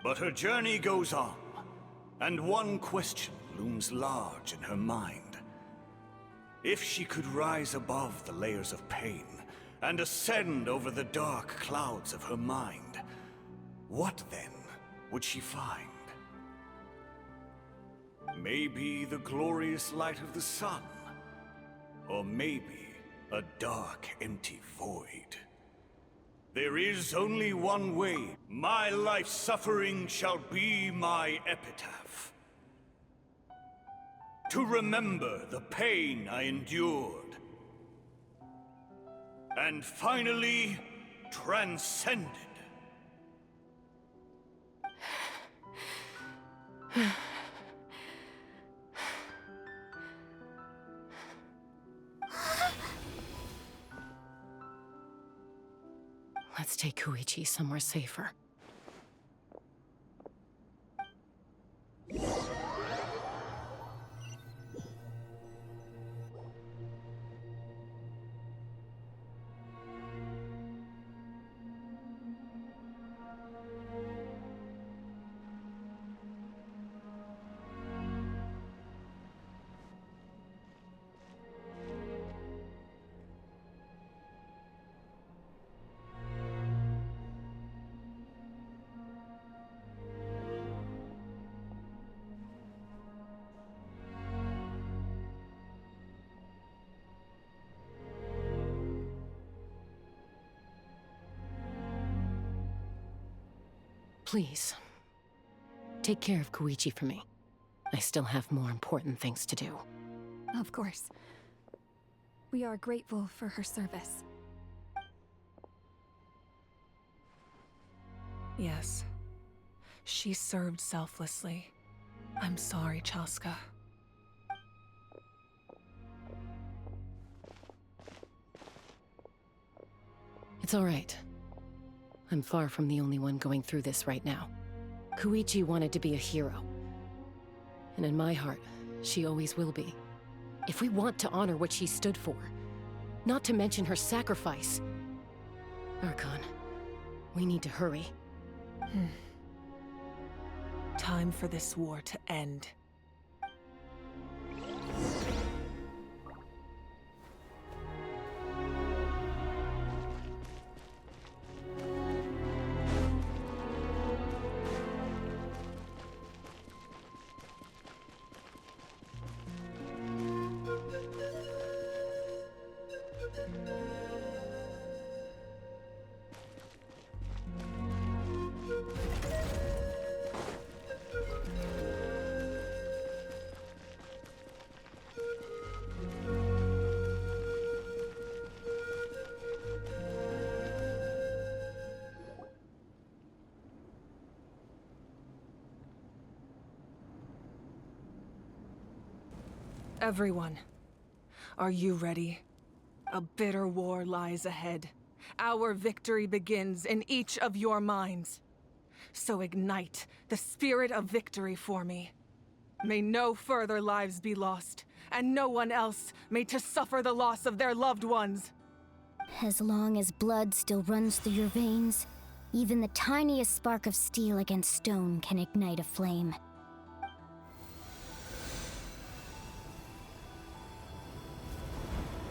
But her journey goes on, and one question looms large in her mind. If she could rise above the layers of pain and ascend over the dark clouds of her mind, what then would she find? Maybe the glorious light of the sun, or maybe a dark, empty void. There is only one way. My life's suffering shall be my epitaph. To remember the pain I endured, and finally transcended. Let's take Koichi somewhere safer. Please, take care of Koichi for me. I still have more important things to do. Of course. We are grateful for her service. Yes. She served selflessly. I'm sorry, Chaska. It's all right. I'm far from the only one going through this right now. Koichi wanted to be a hero. And in my heart, she always will be. If we want to honor what she stood for, not to mention her sacrifice. Archon, we need to hurry. Time for this war to end. Everyone, are you ready? A bitter war lies ahead. Our victory begins in each of your minds. So ignite the spirit of victory for me. May no further lives be lost, and no one else made to suffer the loss of their loved ones. As long as blood still runs through your veins, even the tiniest spark of steel against stone can ignite a flame.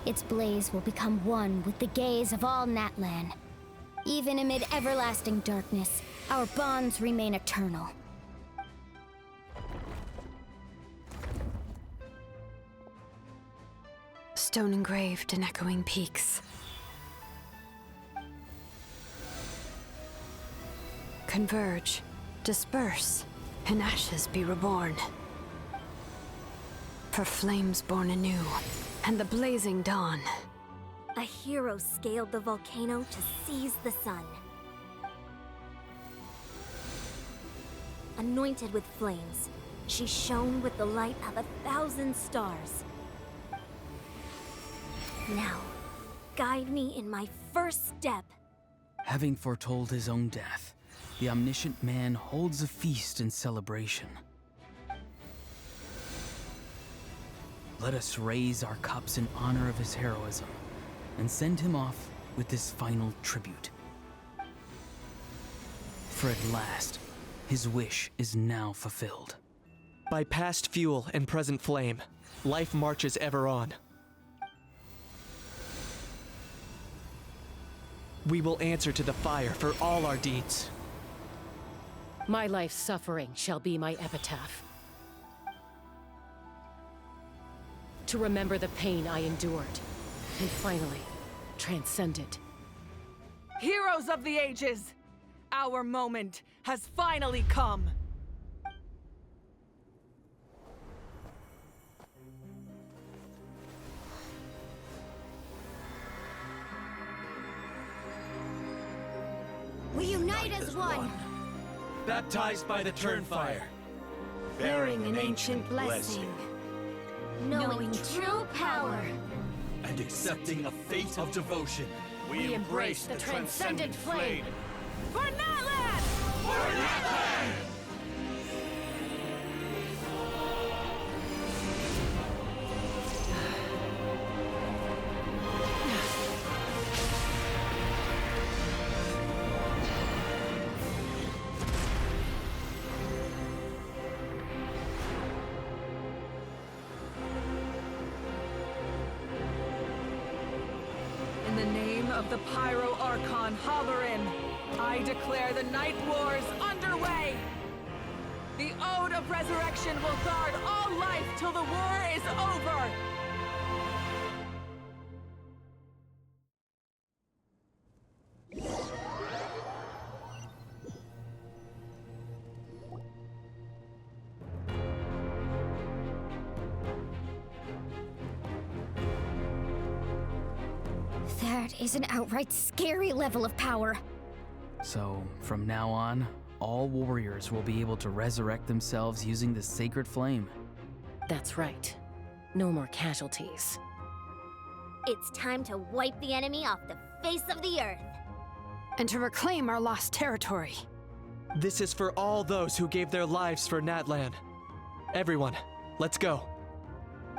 Its blaze will become one with the gaze of all Natlan. Even amid everlasting darkness, our bonds remain eternal. Stone engraved in echoing peaks. Converge, disperse, in ashes be reborn. For flames born anew, and the blazing dawn. A hero scaled the volcano to seize the sun. Anointed with flames, she shone with the light of 1,000 stars. Now, guide me in my first step. Having foretold his own death, the omniscient man holds a feast in celebration. Let us raise our cups in honor of his heroism and send him off with this final tribute. For at last, His wish is now fulfilled. By past fuel and present flame, life marches ever on. We will answer to the fire for all our deeds. My life's suffering shall be my epitaph. To remember the pain I endured, and finally, transcend it. Heroes of the ages! Our moment has finally come! We unite as one! Baptized by the Turnfire, Bearing an ancient blessing. Knowing true power. And accepting a fate of devotion. We embrace the transcendent flame. For Natlan! For Natlan! In the name of the Pyro Archon Halloran, I declare the Night Wars underway! The Ode of Resurrection will guard all life till the war is over! That is an outright scary level of power. So, from now on, all warriors will be able to resurrect themselves using the sacred flame. That's right. No more casualties. It's time to wipe the enemy off the face of the earth. And to reclaim our lost territory. this is for all those who gave their lives for Natlan. Everyone, let's go.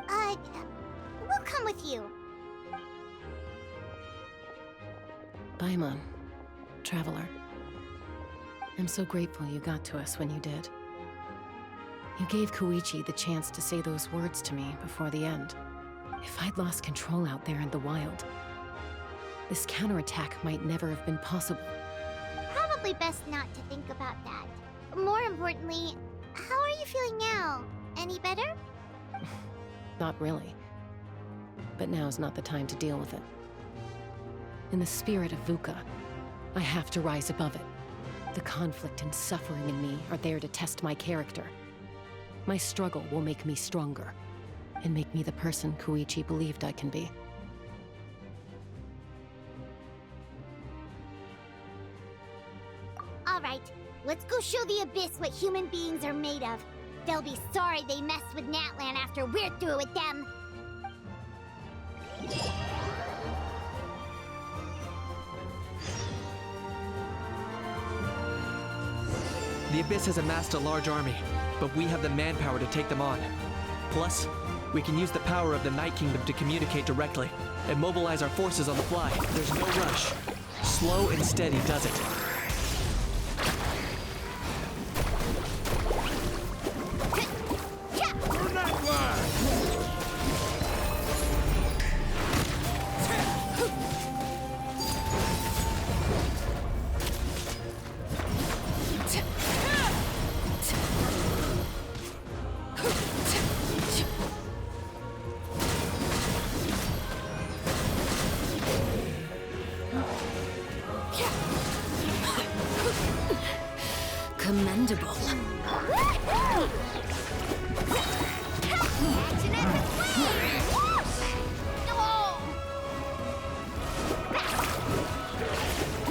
We'll come with you. Paimon, traveler. I'm so grateful you got to us when you did. You gave Koichi the chance to say those words to me before the end. If I'd lost control out there in the wild, this counterattack might never have been possible. Probably best not to think about that. More importantly, how are you feeling now? Any better? Not really. But now's not the time to deal with it. In the spirit of VUCA, I have to rise above it. The conflict and suffering in me are there to test my character. My struggle will make me stronger, and make me the person Koichi believed I can be. All right, let's go show the Abyss what human beings are made of. They'll be sorry they messed with Natlan after we're through with them. The Abyss has amassed a large army, but we have the manpower to take them on. Plus, we can use the power of the Night Kingdom to communicate directly and mobilize our forces on the fly. There's no rush. Slow and steady does it. Commendable.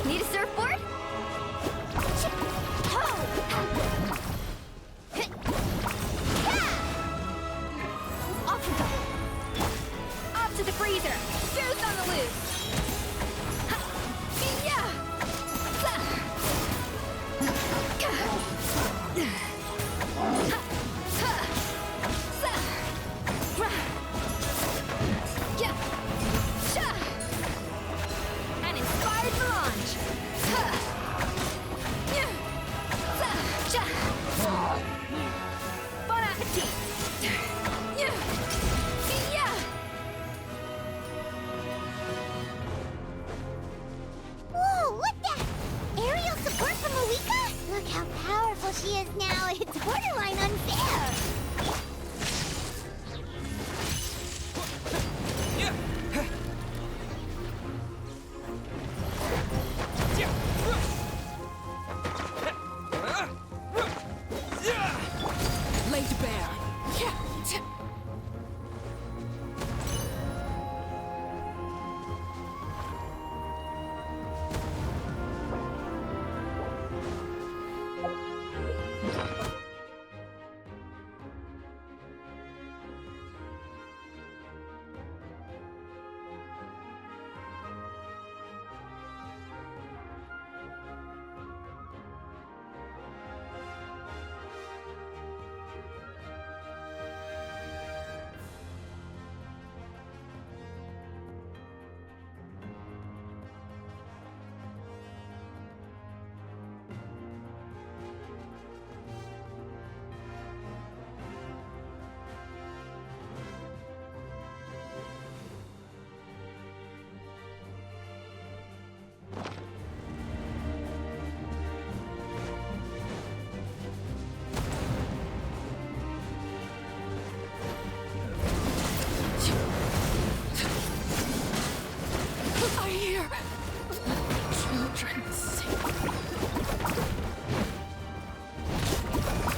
Need a surfboard? Off we go. Off to the freezer. Shoes on the loose. An inspired melange.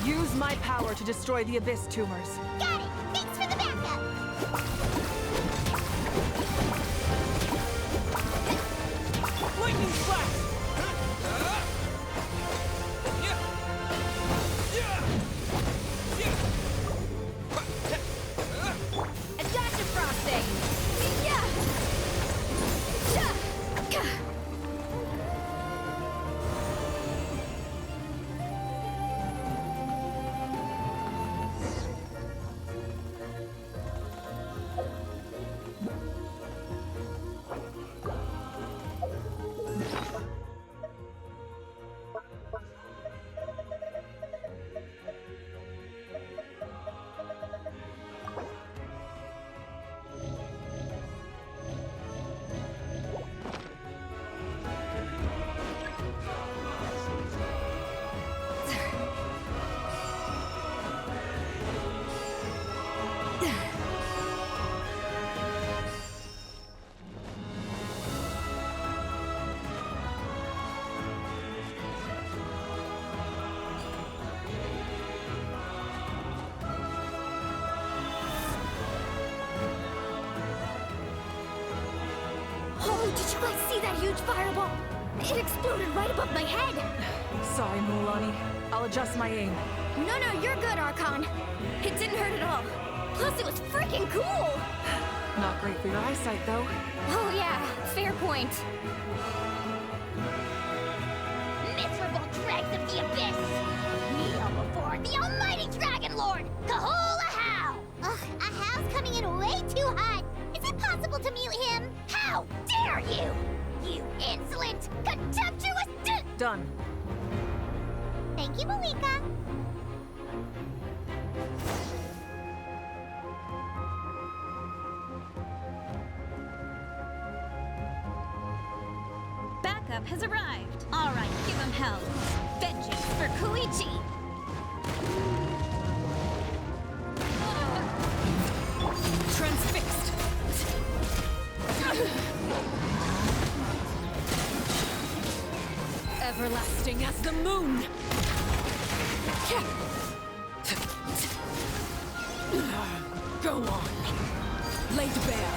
Use my power to destroy the Abyss tumors. Got it! Thanks for the backup! Lightning slash! Adaptive frosting! Yeah! Oh, did you guys see that huge fireball? It exploded right above my head! Sorry, Mulan. I'll adjust my aim. No, you're good, Archon. It didn't hurt at all. Plus, it was freaking cool! Not great for your eyesight, though. Oh yeah, fair point. Miserable dregs of the Abyss! Kneel before the almighty Dragon Lord, Kahola Hao! Ugh, a Hao's coming in way too hot. Is it possible to mute him? How dare you! You insolent, contemptuous Done. Thank you, Malika. Backup has arrived. All right, give him hell. Vengeance for Koichi. Transfixed. Everlasting as the moon. Go on. Laid bare.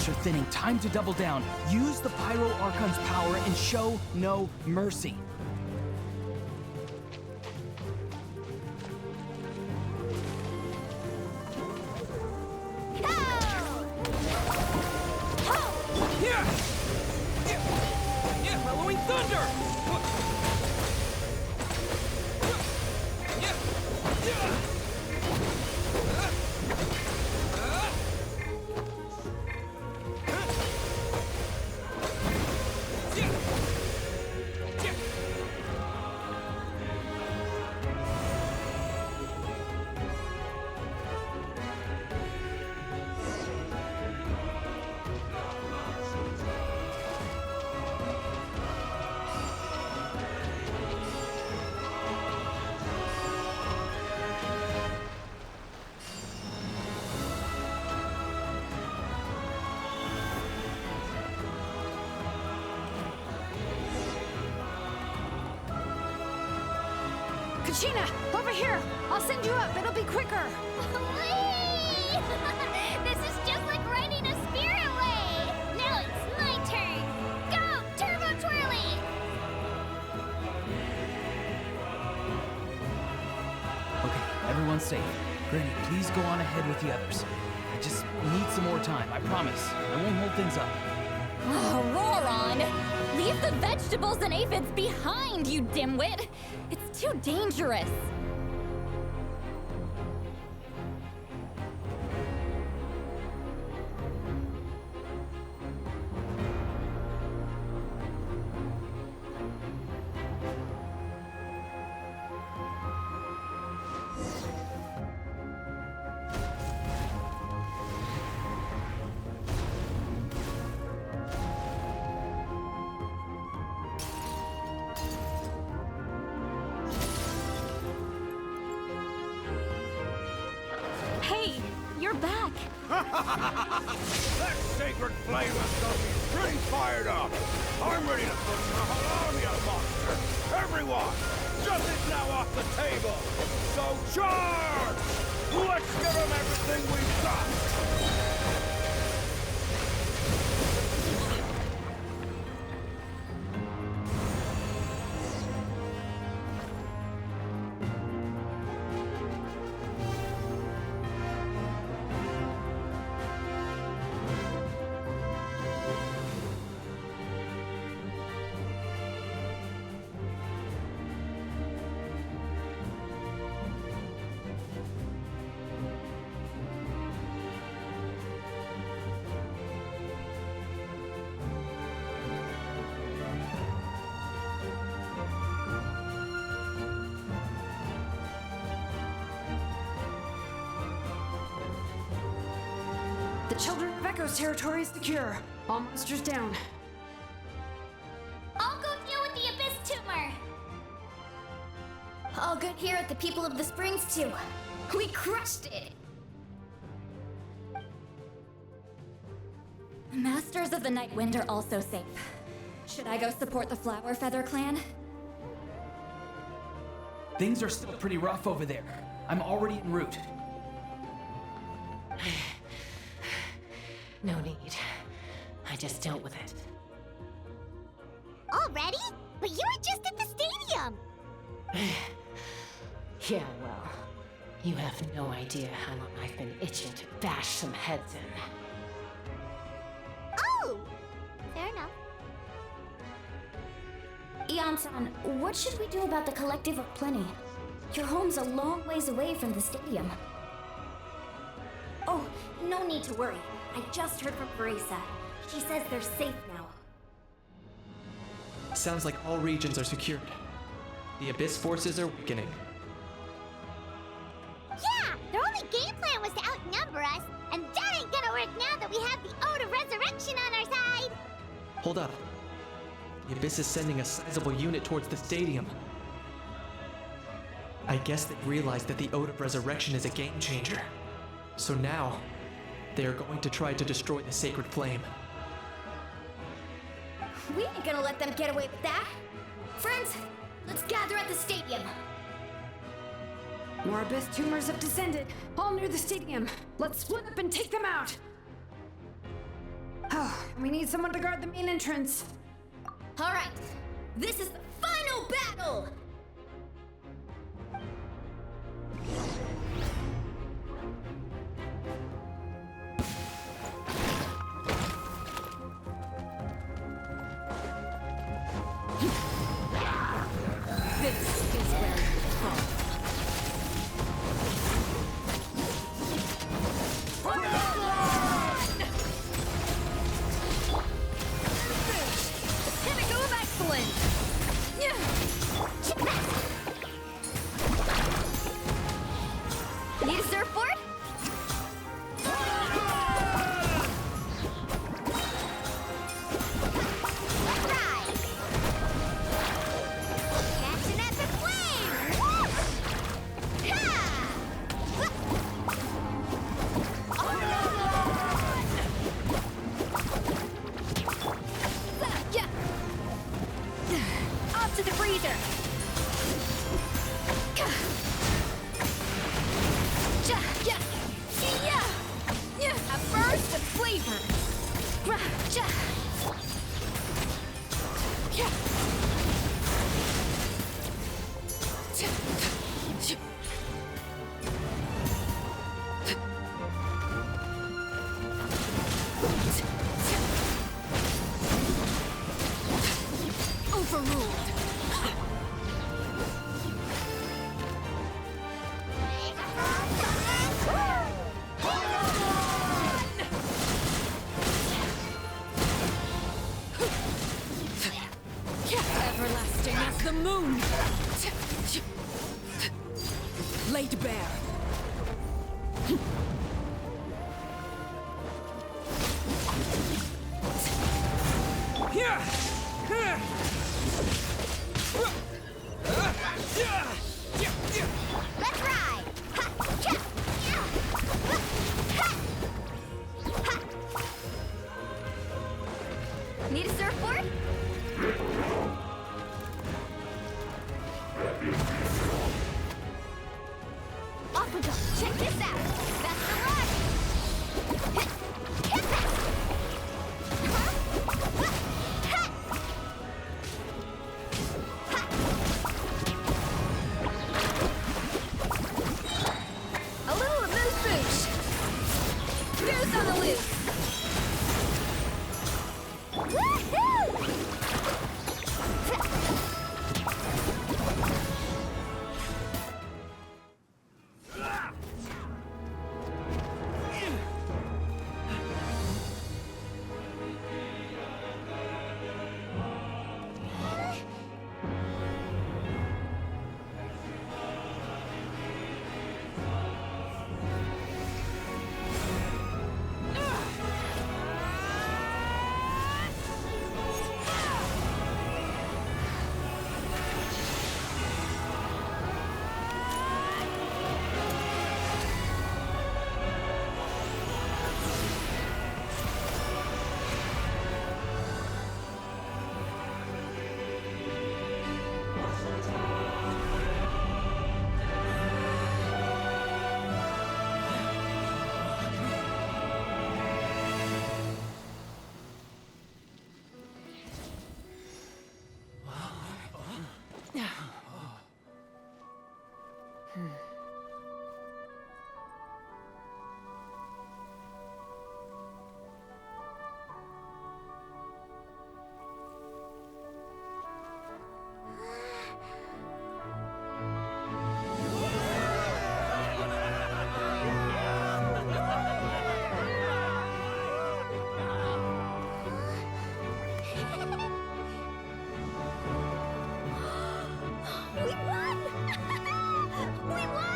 Are thinning. Time to double down. Use the Pyro Archon's power and show no mercy. Bellowing thunder! Kachina, over here! I'll send you up, it'll be quicker! This is just like riding a spirit way! Now it's my turn! Go, Turbo Twirly! Everyone's safe. Granny, please go on ahead with the others. I just need some more time, I promise. I won't hold things up. Oh, roar on! Leave the vegetables and aphids behind, you dimwit! It's too dangerous! Hey, you're back! That sacred flame of stuff is pretty fired up. I'm ready to put in a whole army of monsters. Everyone, justice now off the table. So charge! Let's give them everything we've got. The Children of Echo's territory is secure. All monsters down. I'll go deal with the Abyss Tumor! All good here at the People of the Springs, too. We crushed it! Masters of the Night Wind are also safe. Should I go support the Flower Feather clan? Things are still pretty rough over there. I'm already en route. No need. I just dealt with it. Already? But you were just at the stadium! Yeah, well, you have no idea how long I've been itching to bash some heads in. Oh! Fair enough. Eon-san, what should we do about the Collective of Plenty? Your home's a long ways away from the stadium. Oh, no need to worry. I just heard from Teresa. She says they're safe now. Sounds like all regions are secured. The Abyss forces are weakening. Yeah! Their only game plan was to outnumber us, and that ain't gonna work now that we have the Ode of Resurrection on our side! Hold up. The Abyss is sending a sizable unit towards the stadium. I guess they've realized that the Ode of Resurrection is a game changer. So now, they are going to try to destroy the sacred flame. We ain't gonna let them get away with that! Friends, let's gather at the stadium! More Abyss tumors have descended, all near the stadium. Let's split up and take them out! Oh, we need someone to guard the main entrance. Alright, this is the final battle! This is where you fall. Pinnacle of excellence! Need a surfboard? Let's ride! Catch an epic flame! Ha! Off to the freezer! A burst of flavor! overruled. Everlasting as the moon! Laid bare. Let's ride! Ha! Cha! Yeah! Ha! Ha! Need a surfboard? Off we go! Check this out! That's the ride! Hit! Hit that! Huh? What? Ha! Ha! A little amuse bouche. Goose on the loose. Woohoo! We won! We won!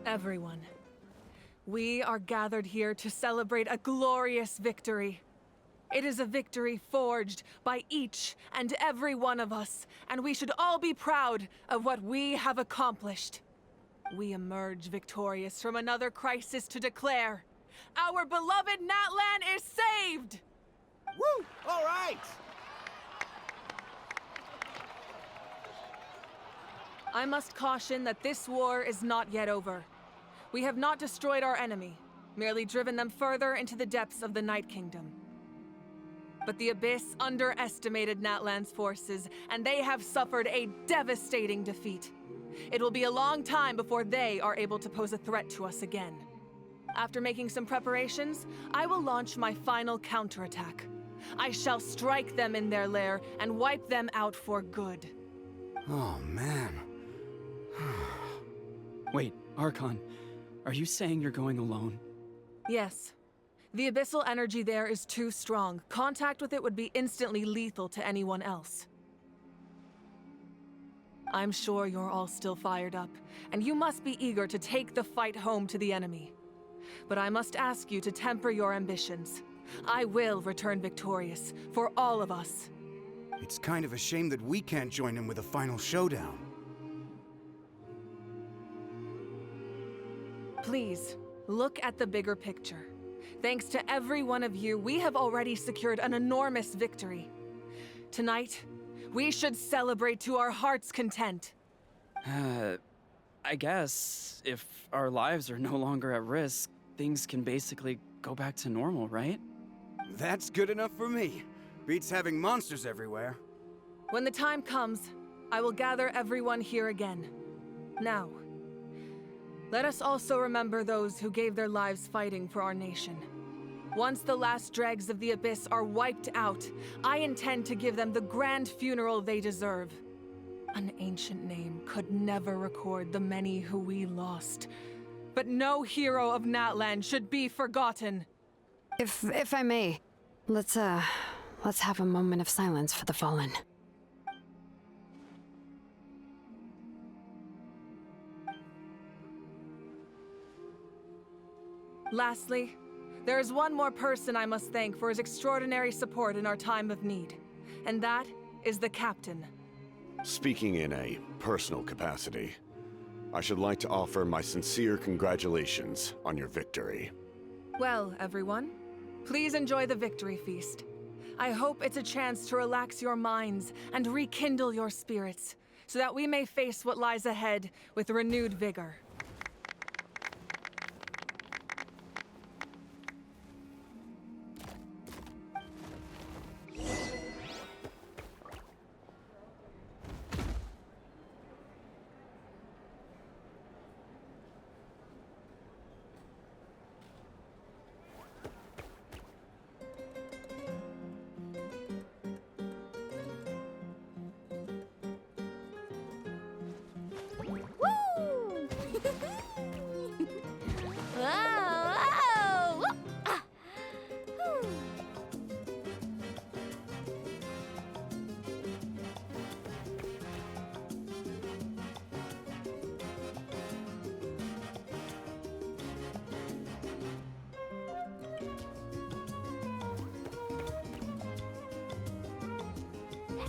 Everyone, we are gathered here to celebrate a glorious victory. It is a victory forged by each and every one of us, and we should all be proud of what we have accomplished. We emerge victorious from another crisis to declare, our beloved Natlan is saved! Woo! All right! I must caution that this war is not yet over. We have not destroyed our enemy, merely driven them further into the depths of the Night Kingdom. But the Abyss underestimated Natlan's forces, and they have suffered a devastating defeat. It will be a long time before they are able to pose a threat to us again. After making some preparations, I will launch my final counterattack. I shall strike them in their lair and wipe them out for good. Oh, man. Wait, Archon, are you saying you're going alone? Yes. The abyssal energy there is too strong. Contact with it would be instantly lethal to anyone else. I'm sure you're all still fired up, and you must be eager to take the fight home to the enemy. But I must ask you to temper your ambitions. I will return victorious, for all of us. It's kind of a shame that we can't join him with a final showdown. Please, look at the bigger picture. Thanks to every one of you, we have already secured an enormous victory. Tonight, We should celebrate to our heart's content. I guess if our lives are no longer at risk, things can basically go back to normal, right? That's good enough for me. Beats having monsters everywhere. When the time comes, I will gather everyone here again. Now, let us also remember those who gave their lives fighting for our nation. Once the last dregs of the Abyss are wiped out, I intend to give them the grand funeral they deserve. An ancient name could never record the many who we lost. But no hero of Natlan should be forgotten. If I may, let's have a moment of silence for the fallen. Lastly, there is one more person I must thank for his extraordinary support in our time of need, and that is the Captain. Speaking in a personal capacity, I should like to offer my sincere congratulations on your victory. Well, everyone, please enjoy the victory feast. I hope it's a chance to relax your minds and rekindle your spirits, so that we may face what lies ahead with renewed vigor.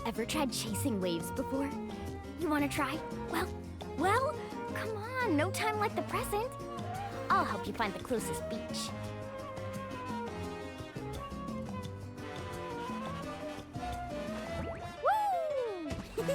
Ever tried chasing waves before? You wanna try? Well, come on, no time like the present. I'll help you find the closest beach. Woo!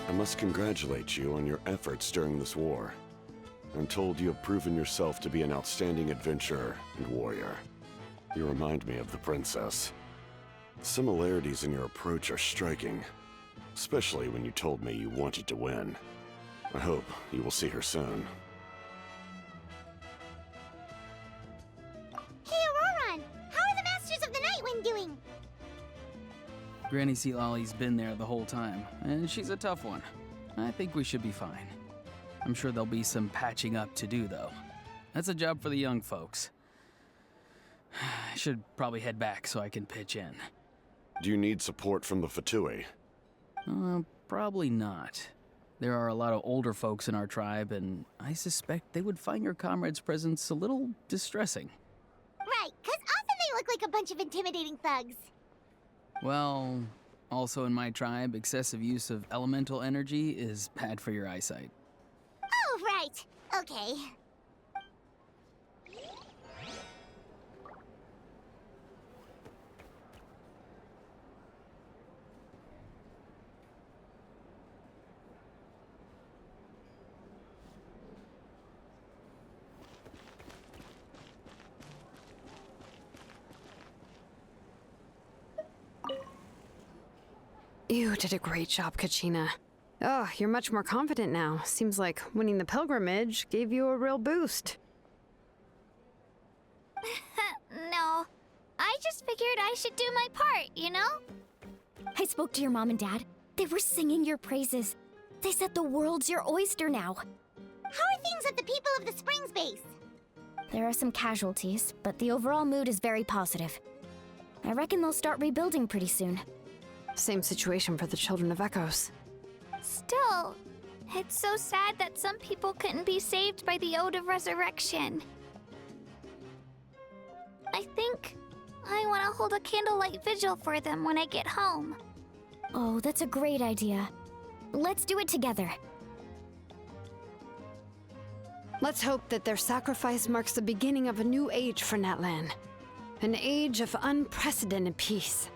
I must congratulate you on your efforts during this war. I'm told you have proven yourself to be an outstanding adventurer and warrior. You remind me of the princess. The similarities in your approach are striking, especially when you told me you wanted to win. I hope you will see her soon. Hey, Auroran! How are the Masters of the Nightwind doing? Granny Sealolly's been there the whole time, and she's a tough one. I think we should be fine. I'm sure there'll be some patching up to do, though. That's a job for the young folks. I should probably head back so I can pitch in. Do you need support from the Fatui? Probably not. There are a lot of older folks in our tribe, and I suspect they would find your comrade's presence a little distressing. Right, 'cause often they look like a bunch of intimidating thugs. Well, also in my tribe, excessive use of elemental energy is bad for your eyesight. Oh, right. Okay. You did a great job, Kachina. Oh, you're much more confident now. Seems like winning the pilgrimage gave you a real boost. No. I just figured I should do my part, you know? I spoke to your mom and dad. They were singing your praises. They said the world's your oyster now. How are things at the People of the Springs base? There are some casualties, but the overall mood is very positive. I reckon they'll start rebuilding pretty soon. Same situation for the Children of Echoes. Still, It's so sad that some people couldn't be saved by the Ode of Resurrection. I think I want to hold a candlelight vigil for them when I get home. Oh, that's a great idea. Let's do it together. Let's hope that their sacrifice marks the beginning of a new age for Natlan. An age of unprecedented peace.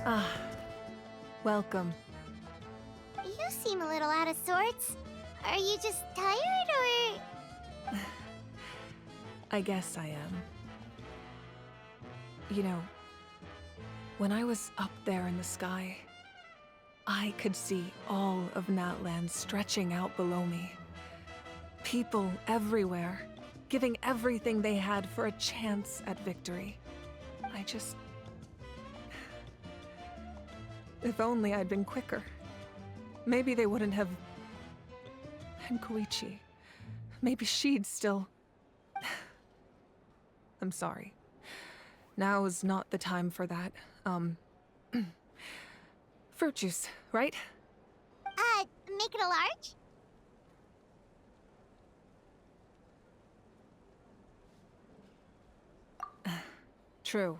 Ah, welcome. You seem a little out of sorts. Are you just tired, or...? I guess I am. You know, when I was up there in the sky, I could see all of Natlan stretching out below me. People everywhere, giving everything they had for a chance at victory. If only I'd been quicker. Maybe they wouldn't have... And Koichi. Maybe she'd still... I'm sorry. Now is not the time for that. Fruit juice, right? Make it a large? True.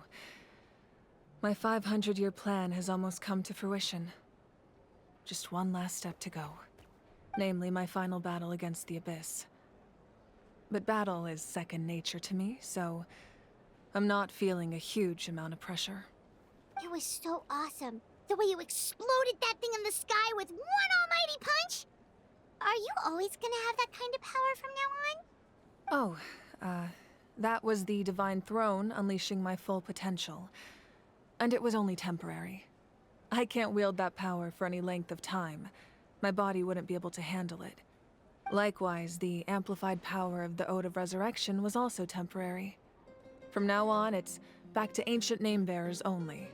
My 500-year plan has almost come to fruition. Just one last step to go. Namely, my final battle against the Abyss. But battle is second nature to me, so I'm not feeling a huge amount of pressure. It was so awesome. The way you exploded that thing in the sky with one almighty punch! Are you always gonna have that kind of power from now on? Oh, that was the Divine Throne unleashing my full potential. And it was only temporary. I can't wield that power for any length of time. My body wouldn't be able to handle it. Likewise, the amplified power of the Ode of Resurrection was also temporary. From now on, it's back to ancient name-bearers only.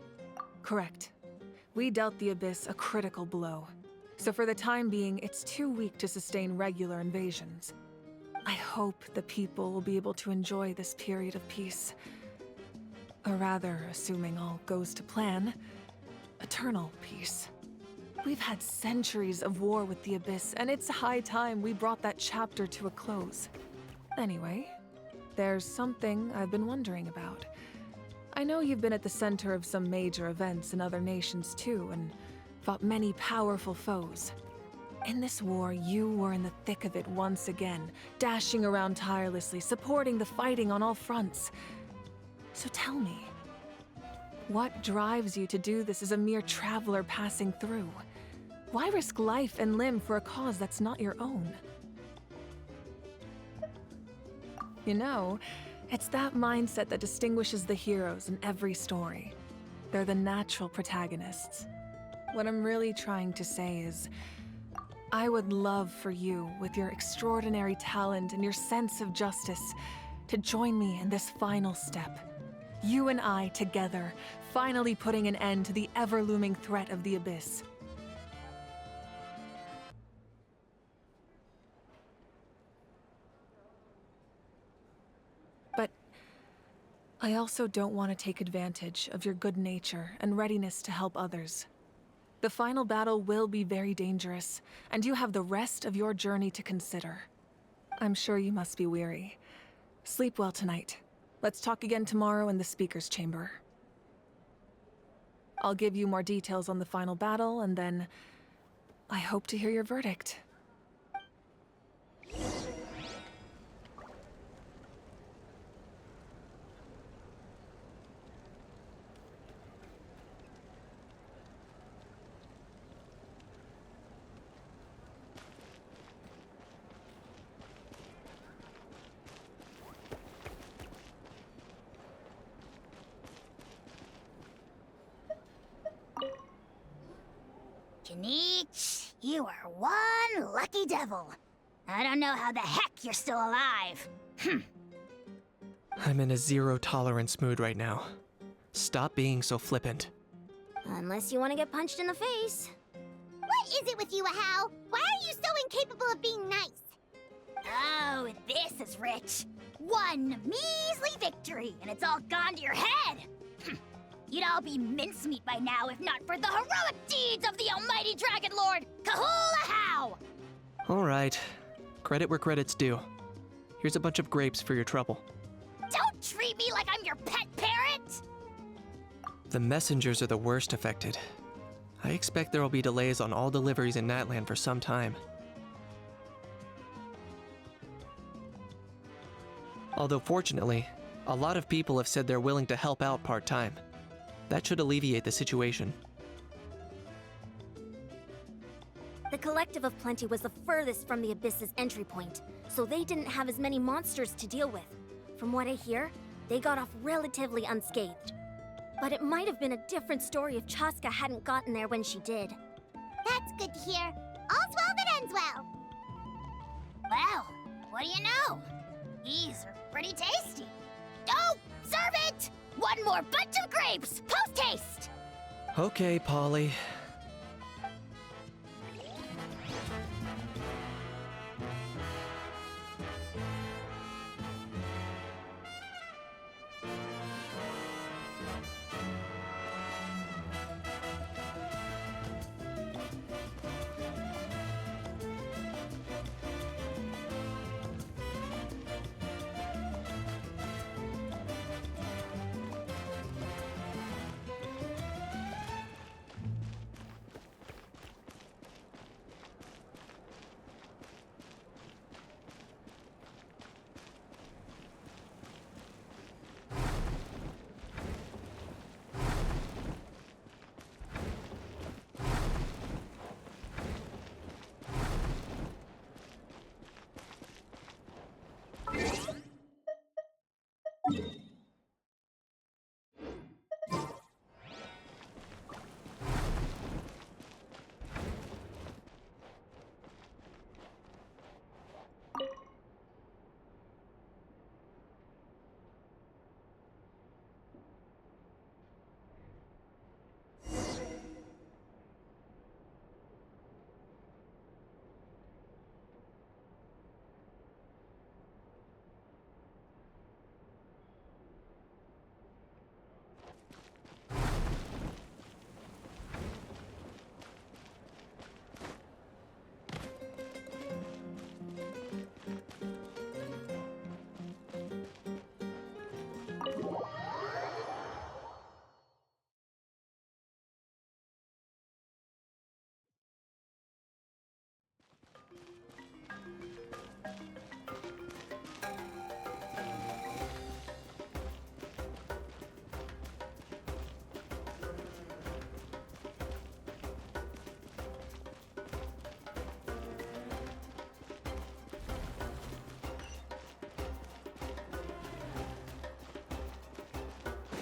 Correct. We dealt the Abyss a critical blow. So for the time being, it's too weak to sustain regular invasions. I hope the people will be able to enjoy this period of peace. Or rather, assuming all goes to plan, eternal peace. We've had centuries of war with the Abyss, and it's high time we brought that chapter to a close. Anyway, there's something I've been wondering about. I know you've been at the center of some major events in other nations too, and fought many powerful foes. In this war, you were in the thick of it once again, dashing around tirelessly, supporting the fighting on all fronts. So tell me, what drives you to do this as a mere traveler passing through? Why risk life and limb for a cause that's not your own? You know, it's that mindset that distinguishes the heroes in every story. They're the natural protagonists. What I'm really trying to say is, I would love for you, with your extraordinary talent and your sense of justice, to join me in this final step. You and I together, finally putting an end to the ever-looming threat of the Abyss. But I also don't want to take advantage of your good nature and readiness to help others. The final battle will be very dangerous, and you have the rest of your journey to consider. I'm sure you must be weary. Sleep well tonight. Let's talk again tomorrow in the speaker's chamber. I'll give you more details on the final battle, and then I hope to hear your verdict. Kinich, You are one lucky devil. I don't know how the heck you're still alive. I'm in a zero-tolerance mood right now. Stop being so flippant. Unless you want to get punched in the face. What is it with you, Ahau? Why are you so incapable of being nice? Oh, this is rich. One measly victory, and it's all gone to your head. You'd all be mincemeat by now if not for the heroic deeds of the almighty Dragon Lord, Ahau! All right. Credit where credit's due. Here's a bunch of grapes for your trouble. Don't treat me like I'm your pet parrot! The messengers are the worst affected. I expect there will be delays on all deliveries in Natlan for some time. Although fortunately, a lot of people have said they're willing to help out part-time. That should alleviate the situation. The Collective of Plenty was the furthest from the Abyss's entry point, so they didn't have as many monsters to deal with. From what I hear, they got off relatively unscathed. But it might have been a different story if Chaska hadn't gotten there when she did. That's good to hear. All's well that ends well. Well, what do you know? These are pretty tasty. Oh, serve it! One more bunch of grapes, post-haste! Okay, Polly.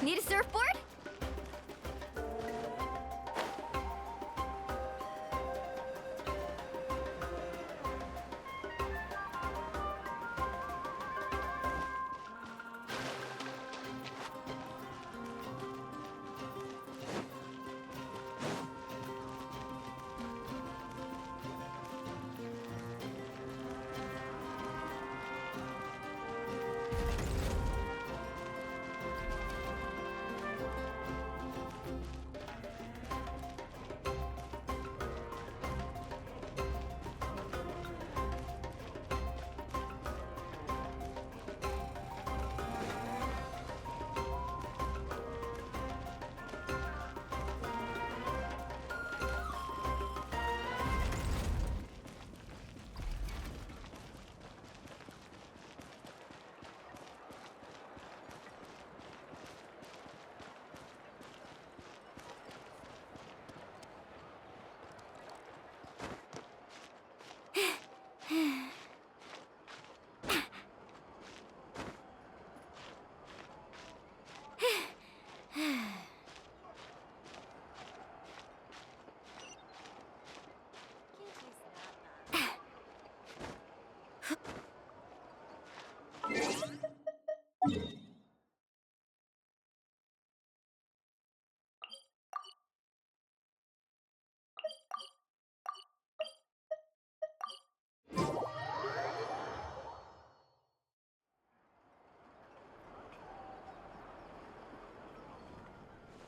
Need a surfboard?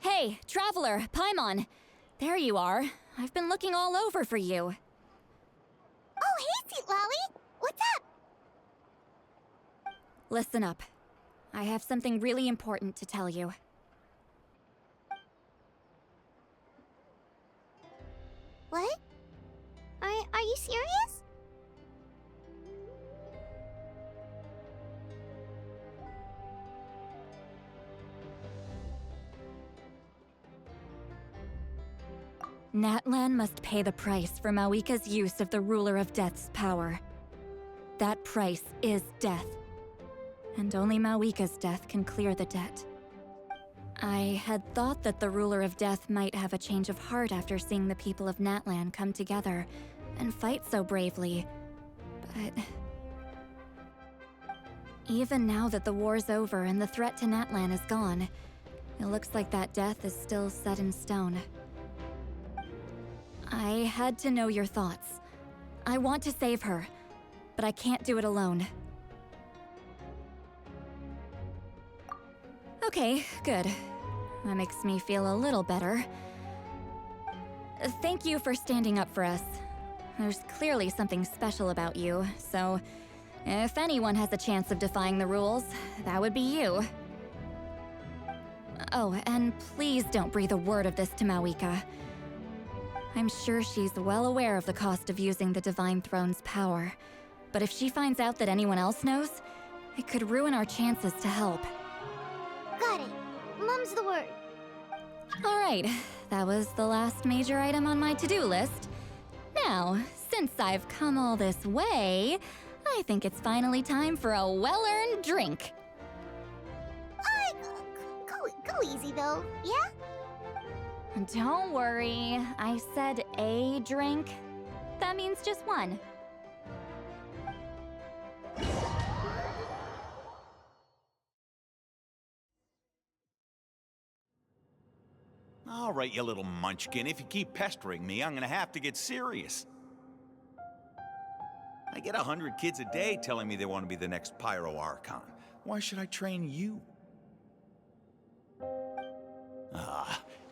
Hey, Traveler, Paimon. There you are. I've been looking all over for you. Oh, hey, Sweet Lolly! What's up? Listen up. I have something really important to tell you. What? Are you serious? Natlan must pay the price for Mawika's use of the Ruler of Death's power. That price is death. And only Mawika's death can clear the debt. I had thought that the Ruler of Death might have a change of heart after seeing the people of Natlan come together and fight so bravely, but... even now that the war's over and the threat to Natlan is gone, it looks like that death is still set in stone. I had to know your thoughts. I want to save her, but I can't do it alone. Okay, good. That makes me feel a little better. Thank you for standing up for us. There's clearly something special about you, so if anyone has a chance of defying the rules, that would be you. Oh, and please don't breathe a word of this to Mawika. I'm sure she's well aware of the cost of using the Divine Throne's power, but if she finds out that anyone else knows, it could ruin our chances to help. Got it. Mum's the word. Alright, that was the last major item on my to-do list. Now, since I've come all this way, I think it's finally time for a well-earned drink. Go easy though, yeah? Don't worry, I said a drink. That means just one. All right, you little munchkin. If you keep pestering me, I'm gonna have to get serious. I get 100 kids a day telling me they want to be the next Pyro Archon. Why should I train you?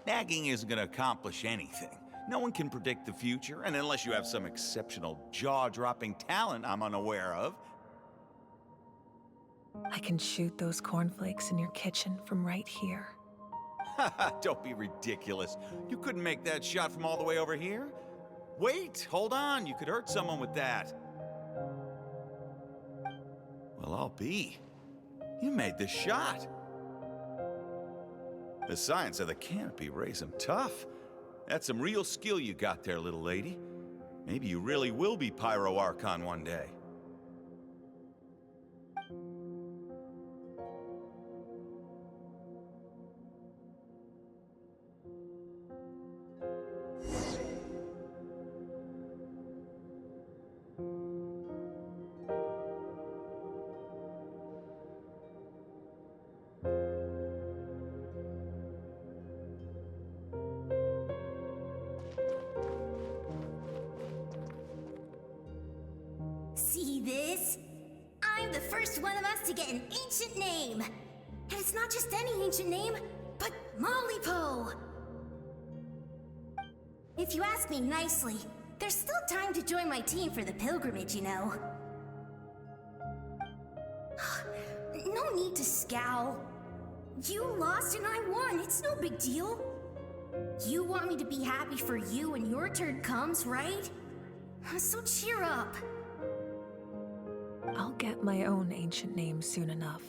Nagging isn't gonna accomplish anything. No one can predict the future, and unless you have some exceptional jaw-dropping talent I'm unaware of. I can shoot those cornflakes in your kitchen from right here. Don't be ridiculous. You couldn't make that shot from all the way over here? Wait, hold on. You could hurt someone with that. Well, I'll be. You made the shot. The science of the canopy raised him tough. That's some real skill you got there, little lady. Maybe you really will be Pyro Archon one day. See this? I'm the first one of us to get an ancient name. And it's not just any ancient name, but Mollypo. If you ask me nicely, there's still time to join my team for the pilgrimage, you know. No need to scowl. You lost and I won, it's no big deal. You want me to be happy for you when your turn comes, right? So cheer up. I'll get my own ancient name soon enough,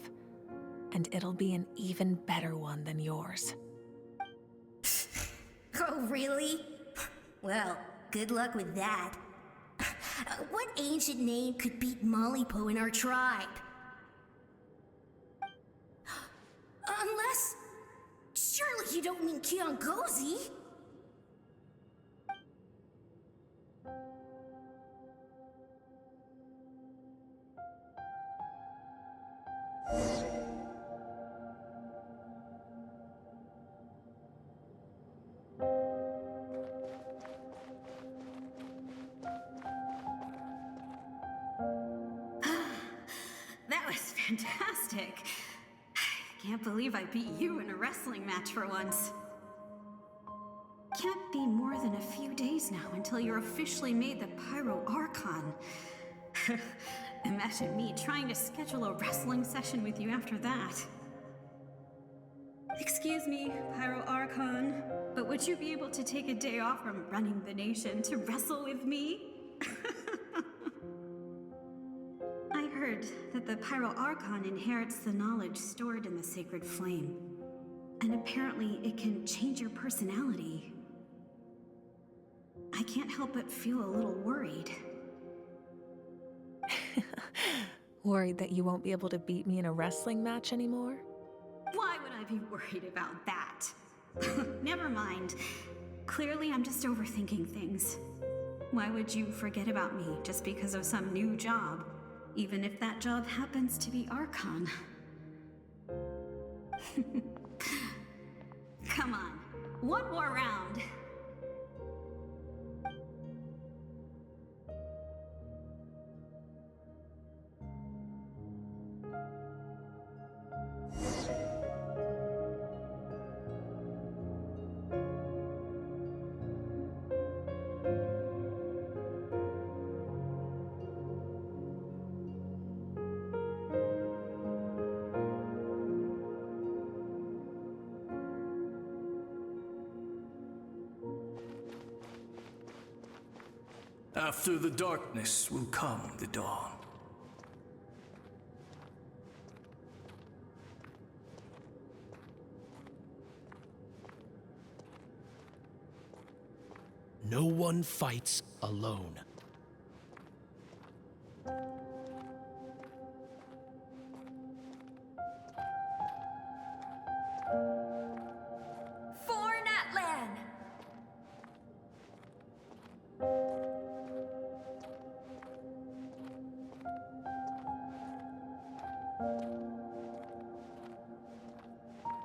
and it'll be an even better one than yours. Oh, really? Well, good luck with that. What ancient name could beat Mollypo in our tribe? Unless... surely you don't mean Kiangozi? Fantastic. Can't believe I beat you in a wrestling match for once. Can't be more than a few days now until you're officially made the Pyro Archon. Imagine me trying to schedule a wrestling session with you after that. Excuse me, Pyro Archon, but would you be able to take a day off from running the nation to wrestle with me? I heard that the Pyro Archon inherits the knowledge stored in the sacred flame. And apparently it can change your personality. I can't help but feel a little worried. Worried that you won't be able to beat me in a wrestling match anymore? Why would I be worried about that? Never mind. Clearly I'm just overthinking things. Why would you forget about me just because of some new job? Even if that job happens to be Archon. Come on, one more round. After the darkness will come the dawn. No one fights alone. For Natlan!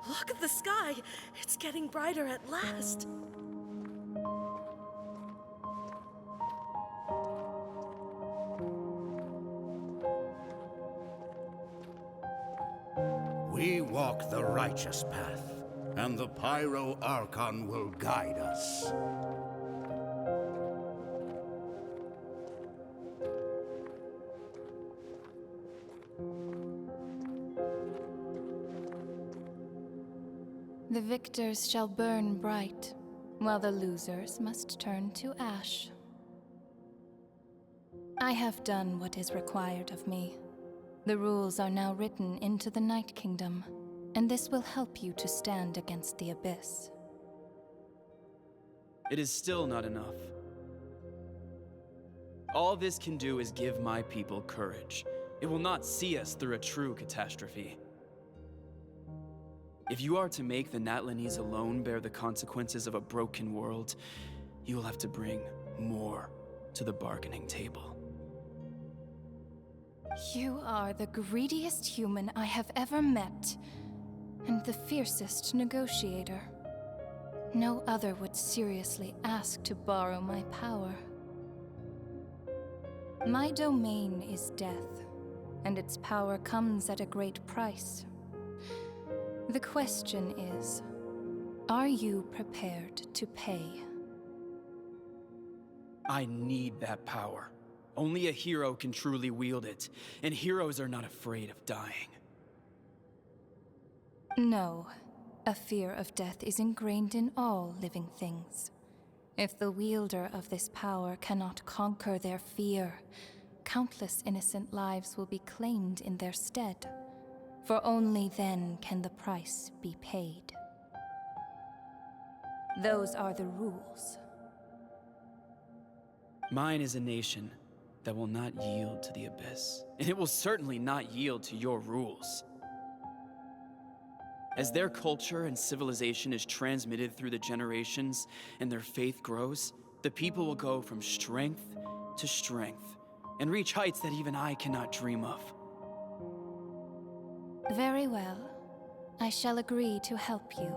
Look at the sky! It's getting brighter at last! We walk the righteous path, and the Pyro Archon will guide us. The victors shall burn bright, while the losers must turn to ash. I have done what is required of me. The rules are now written into the Night Kingdom, and this will help you to stand against the Abyss. It is still not enough. All this can do is give my people courage. It will not see us through a true catastrophe. If you are to make the Natlanese alone bear the consequences of a broken world, you will have to bring more to the bargaining table. You are the greediest human I have ever met, and the fiercest negotiator. No other would seriously ask to borrow my power. My domain is death, and its power comes at a great price. The question is, are you prepared to pay? I need that power. Only a hero can truly wield it, and heroes are not afraid of dying. No, a fear of death is ingrained in all living things. If the wielder of this power cannot conquer their fear, countless innocent lives will be claimed in their stead. For only then can the price be paid. Those are the rules. Mine is a nation that will not yield to the Abyss, and it will certainly not yield to your rules. As their culture and civilization is transmitted through the generations and their faith grows, the people will go from strength to strength and reach heights that even I cannot dream of. Very well. I shall agree to help you.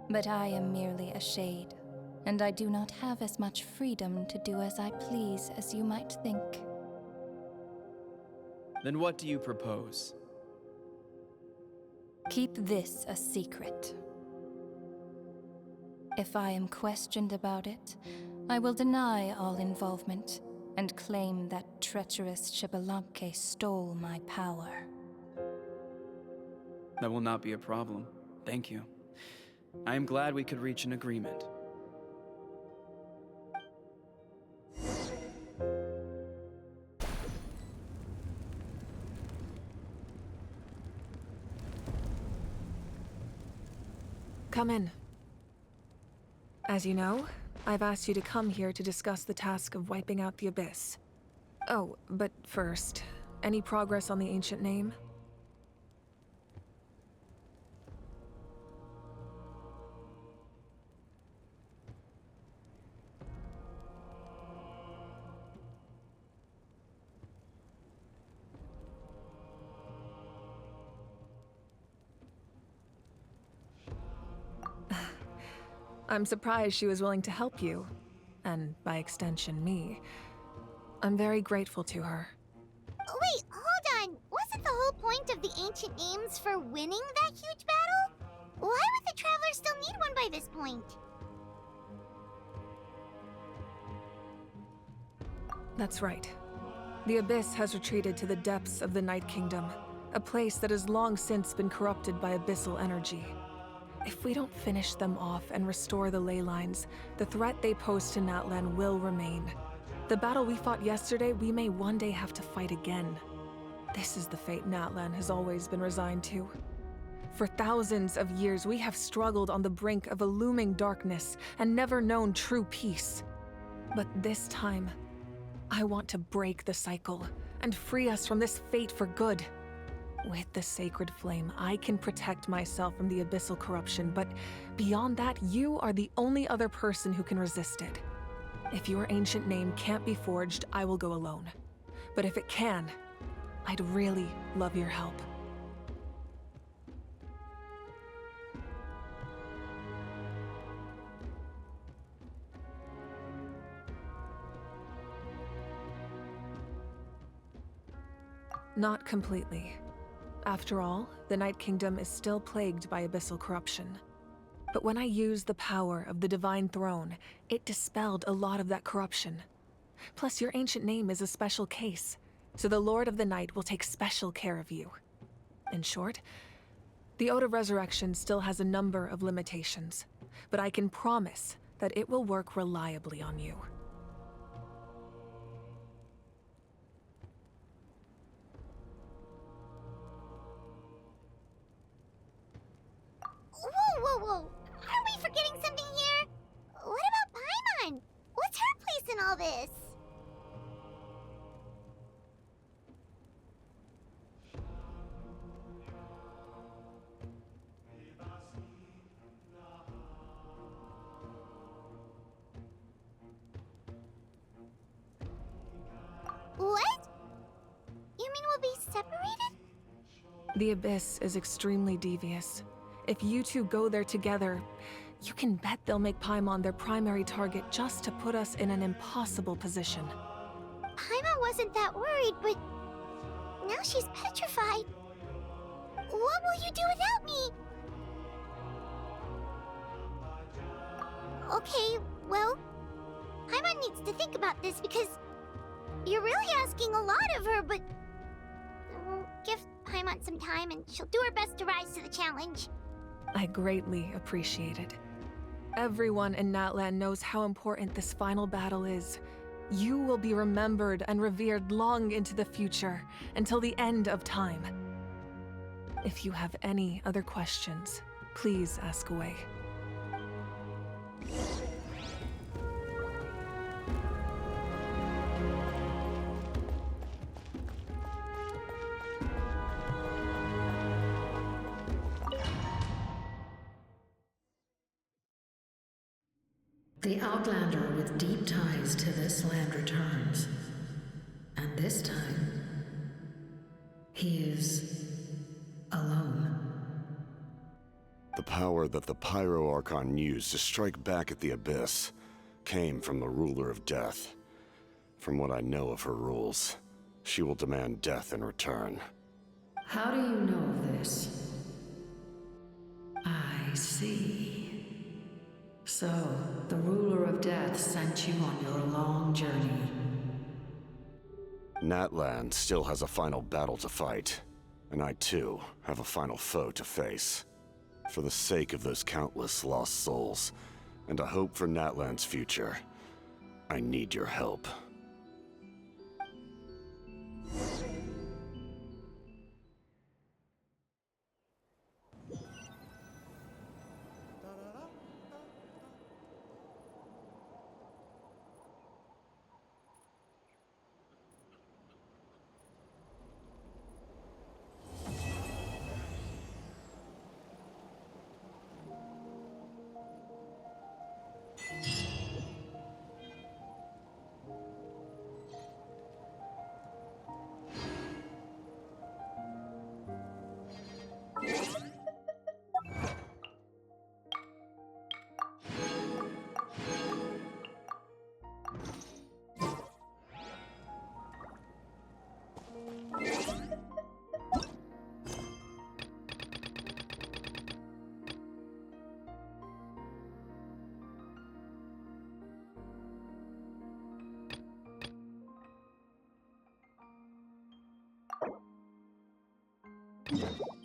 But I am merely a shade, and I do not have as much freedom to do as I please as you might think. Then what do you propose? Keep this a secret. If I am questioned about it, I will deny all involvement and claim that treacherous Xbalanque stole my power. That will not be a problem. Thank you. I am glad we could reach an agreement. Come in. As you know, I've asked you to come here to discuss the task of wiping out the Abyss. Oh, but first, any progress on the ancient name? I'm surprised she was willing to help you, and by extension, me. I'm very grateful to her. Wait, hold on. Wasn't the whole point of the ancient names for winning that huge battle? Why would the Travelers still need one by this point? That's right. The Abyss has retreated to the depths of the Night Kingdom, a place that has long since been corrupted by abyssal energy. If we don't finish them off and restore the ley lines, the threat they pose to Natlan will remain. The battle we fought yesterday, we may one day have to fight again. This is the fate Natlan has always been resigned to. For thousands of years, we have struggled on the brink of a looming darkness and never known true peace. But this time, I want to break the cycle and free us from this fate for good. With the sacred flame, I can protect myself from the abyssal corruption, but beyond that, you are the only other person who can resist it. If your ancient name can't be forged, I will go alone. But if it can, I'd really love your help. Not completely. After all, the Night Kingdom is still plagued by abyssal corruption. But when I used the power of the Divine Throne, it dispelled a lot of that corruption. Plus, your ancient name is a special case, so the Lord of the Night will take special care of you. In short, the Ode of Resurrection still has a number of limitations, but I can promise that it will work reliably on you. Whoa! Are we forgetting something here? What about Paimon? What's her place in all this? What? You mean we'll be separated? The Abyss is extremely devious. If you two go there together, you can bet they'll make Paimon their primary target just to put us in an impossible position. Paimon wasn't that worried, but now she's petrified. What will you do without me? Okay, well, Paimon needs to think about this because you're really asking a lot of her, but we'll give Paimon some time and she'll do her best to rise to the challenge. I greatly appreciate it. Everyone in Natlan knows how important this final battle is. You will be remembered and revered long into the future, until the end of time. If you have any other questions, please ask away. The Outlander with deep ties to this land returns. And this time, he is alone. The power that the Pyro Archon used to strike back at the Abyss came from the Ruler of Death. From what I know of her rules, she will demand death in return. How do you know of this? I see. So, the ruler of death sent you on your long journey. Natlan still has a final battle to fight, and I too have a final foe to face. For the sake of those countless lost souls, and a hope for Natlan's future, I need your help. Yeah.